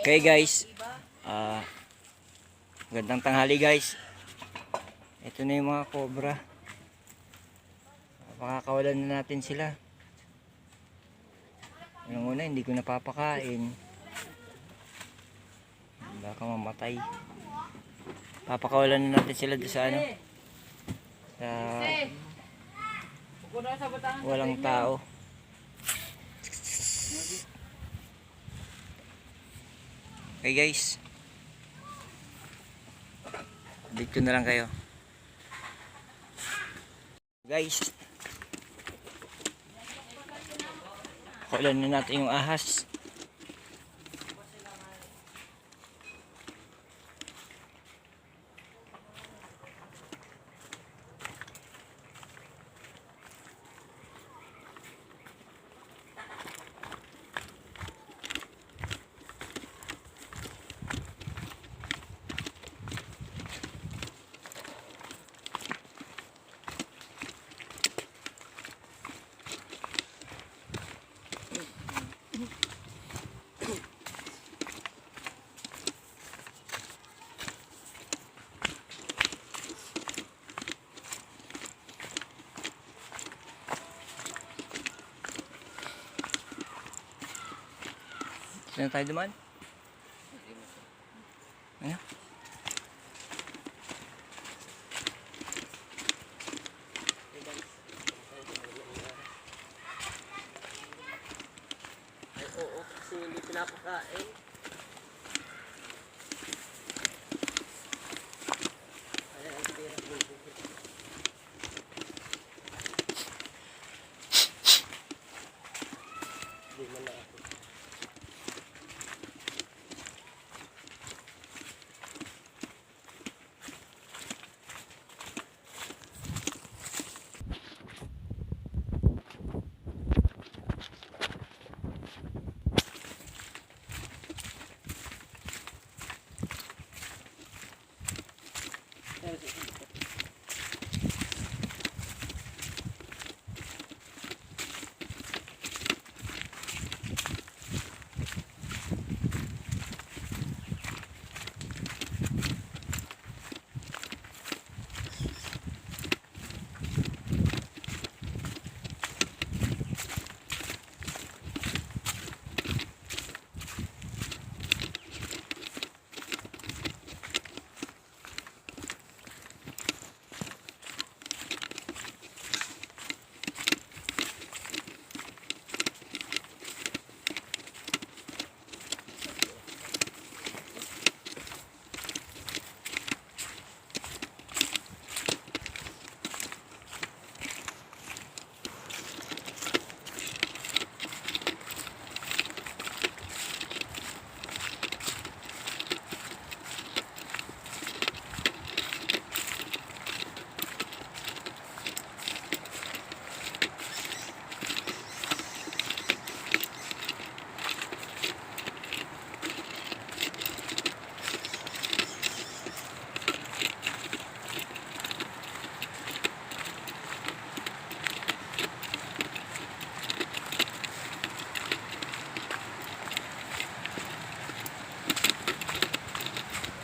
Okay guys, gandang tanghali guys. Ito na yung mga cobra. Pakakawalan na natin sila. Yung una hindi ko napapakain, baka mamatay. Papakawalan na natin sila doon sa ano, sa walang tao. Okay guys, dito na lang kayo guys. Kulan na natin yung ahas. Saan tayo duman? Ano? Ay, oo, kasi hindi pinapakain. Ay, ang tira mo. Hindi man na ako.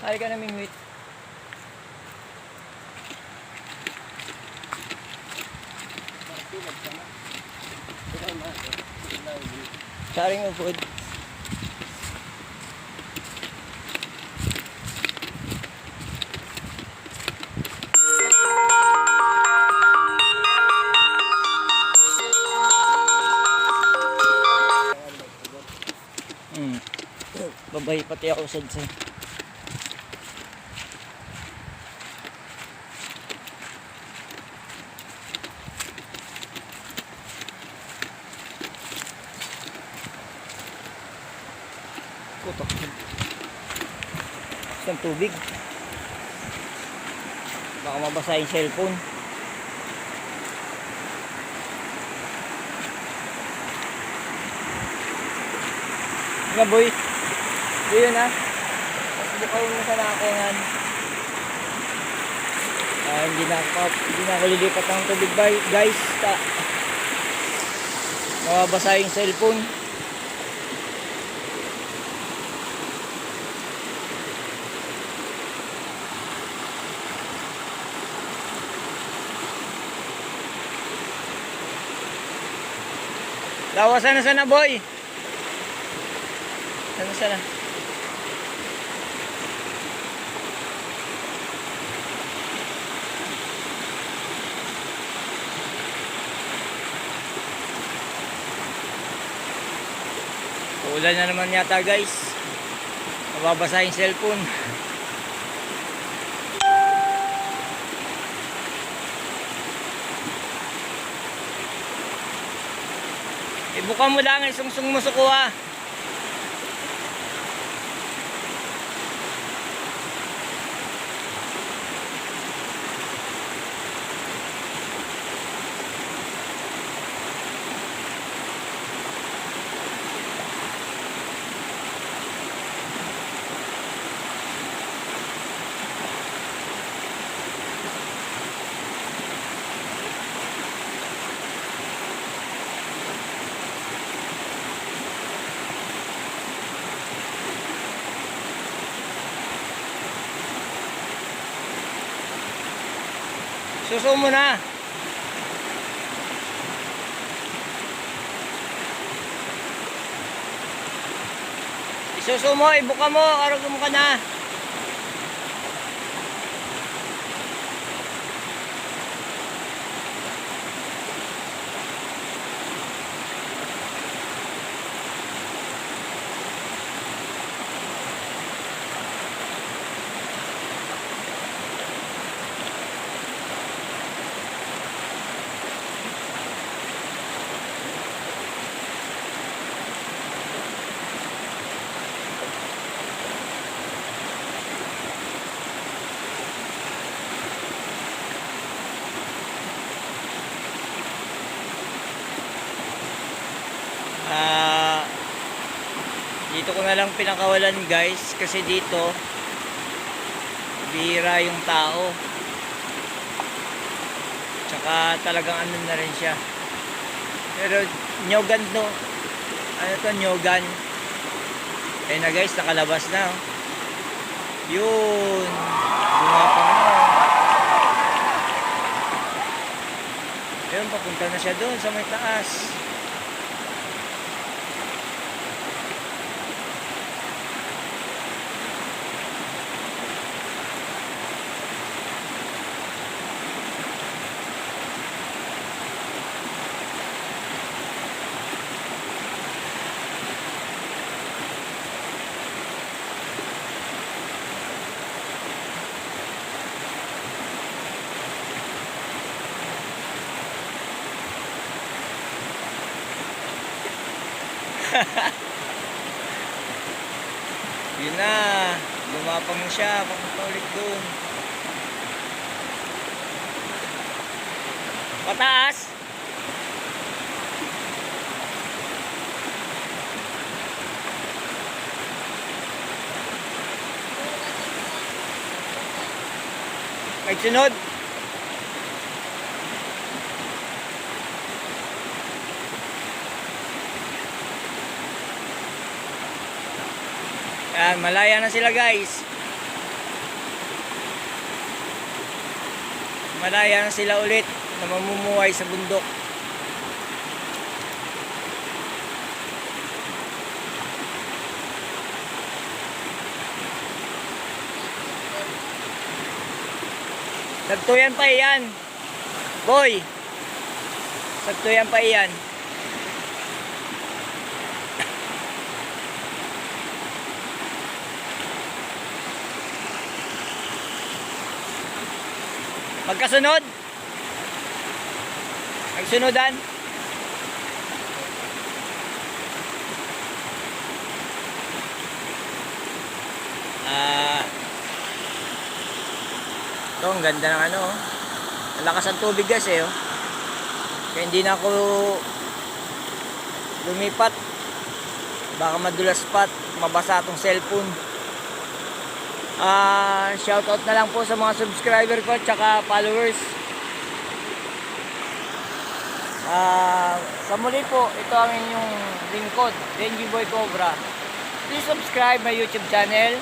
Hari ka naming wait. Saring mo food. Babay pati ako sa putok ng tubig, baka mabasa yung cellphone. Nga boy, yun ha, bukaw mo sa nakungan. Hindi na ako lilipat ng tubig guys, mababasa yung cellphone. Lawa sana sana boy. Sana sana. Ulan na naman yata guys. Mababasa yung cellphone. Ibuka mo lang, isungsung mo suko ha. Suso mo na. Isuso mo, ibuka mo, arog mo ka na. Dito ko na lang pinakawalan guys kasi dito bihira yung tao, tsaka talagang ano na rin siya, pero nyogan no, ano to, nyogan. Ayun na guys, nakalabas na oh. Yun, gumapang na oh. Ayun, papunta na siya doon sa may taas. Yun na, lumapang siya, papunta ulit doon. Pataas. May sunod. Yan, malaya na sila guys. Malaya na sila ulit na mamumuhay sa bundok. Sagtuyan pa iyan. Boy. Sagtuyan pa iyan. Magkasunod. Magsunodan. Ito, ang ganda ng ano. Ang lakas ng tubig guys eh. Oh. Kaya hindi na ako lumipat. Baka madulas pa at mabasa itong cellphone. Shoutout na lang po sa mga subscriber ko at saka followers. Sa muli po, ito ang inyong lingkod, Denji Boy Cobra. Please subscribe my YouTube channel.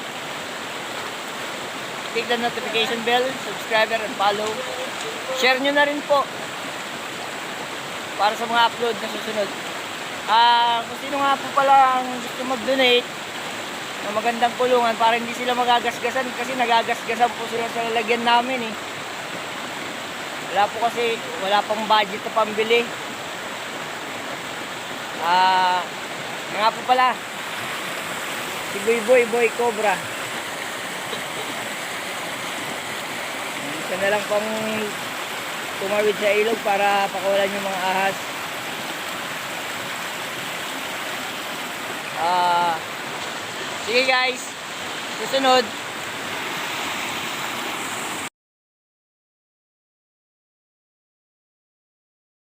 Click the notification bell, subscribe and follow. Share nyo na rin po para sa mga upload na susunod. Kung sino nga po pala ang gusto mag-donate ng magandang kulungan para hindi sila magagasgasan kasi nagagasgasan po sila sa lalagyan namin eh. Wala pang budget na pambili. Nga po pala, si Boy Cobra. Isa na lang pang tumawid sa ilog para pakawalan yung mga ahas. Sige guys, susunod